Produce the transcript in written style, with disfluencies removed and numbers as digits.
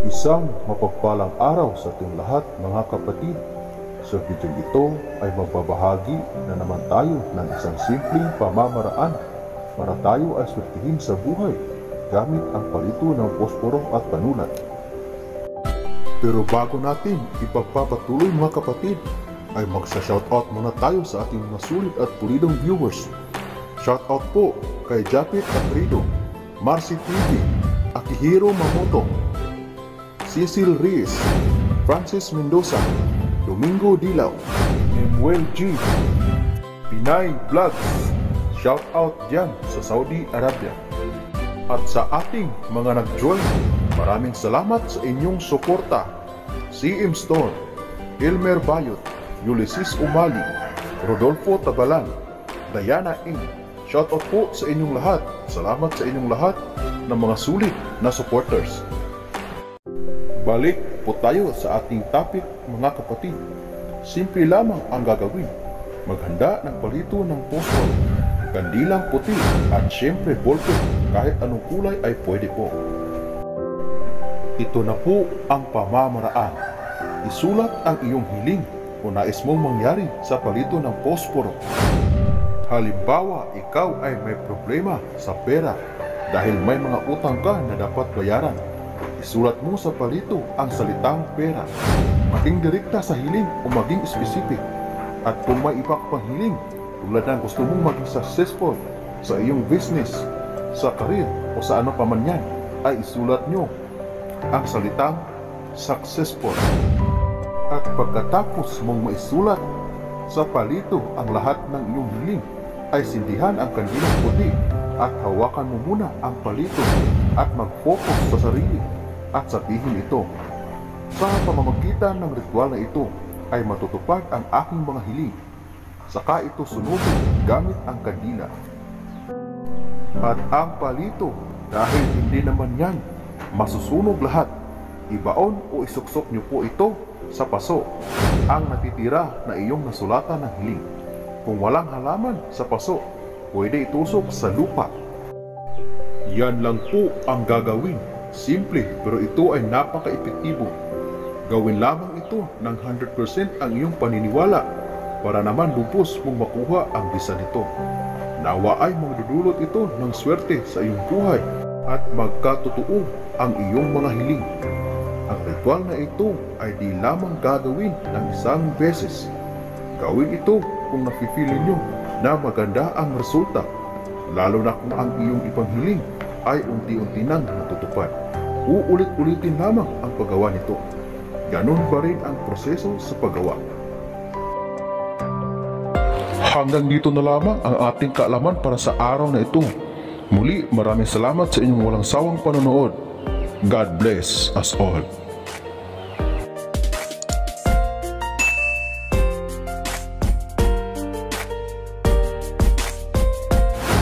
Isang mapagpalang araw sa ating lahat mga kapatid. Sa video ito ay magbabahagi na naman tayo ng isang simpleng pamamaraan para tayo ay swertihin sa buhay gamit ang palito ng posporo at panulat. Pero bago natin ipagpapatuloy mga kapatid, ay magsa-shoutout muna tayo sa ating mga sulit at pulidong viewers. Shoutout po kay Japit Aprido, Marcy TV, Akihiro Mamoto, Cecil Reyes, Francis Mendoza, Domingo Dilaw, Emuel G, Pinay Vlogs, shoutout dyan sa Saudi Arabia. At sa ating mga nag-join, maraming salamat sa inyong suporta. CM Store, Elmer Bayot, Ulysses Umali, Rodolfo Tabalan, Diana Ing. Shoutout po sa inyong lahat. Salamat sa inyong lahat ng mga sulit na supporters. Balik po tayo sa ating topic mga kapatid. Simple lamang ang gagawin. Maghanda ng palito ng posporo, kandilang puti at syempre ballpen, kahit anong kulay ay pwede po. Ito na po ang pamamaraan. Isulat ang iyong hiling o nais mong mangyari sa palito ng posporo. Halimbawa, ikaw ay may problema sa pera dahil may mga utang ka na dapat bayaran. Isulat mo sa palito ang salitang pera. Maging direkta sa hiling o maging specific. At kung may iba pang hiling, tulad ng gusto mong maging successful sa iyong business, sa career o sa ano pa man yan, ay isulat nyo ang salitang successful. At pagkatapos mong maisulat sa palito ang lahat ng iyong hiling, ay sindihan ang kandilang puti at hawakan mo muna ang palito at mag-focus sa sarili at sabihin ito. Sa pamamagitan ng ritual na ito ay matutupad ang aking mga hiling. Saka ito sunodin gamit ang kandila. At ang palito, dahil hindi naman yan masusunog lahat, ibaon o isuksok nyo po ito sa paso ang natitira na iyong nasulatan ng hiling. Kung walang halaman sa paso, pwede itusok sa lupa. Yan lang po ang gagawin. Simple pero ito ay napaka-epektibo. Gawin lamang ito ng 100% ang iyong paniniwala para naman lubos mong makuha ang bisa nito. Nawa ay magdudulot ito ng swerte sa iyong buhay at magkatotoo ang iyong mga hiling. Ang ritual na ito ay di lamang gagawin ng isang beses. Gawin ito kung nafe-feel nyo na maganda ang resulta, lalo na kung ang iyong ipanghiling ay unti-unti nang natutupad. Uulit-ulitin lamang ang paggawa nito. Ganon pa rin ang proseso sa paggawa. Hanggang dito na lamang ang ating kaalaman para sa araw na ito. Muli, maraming salamat sa inyong walang sawang panonood. God bless us all.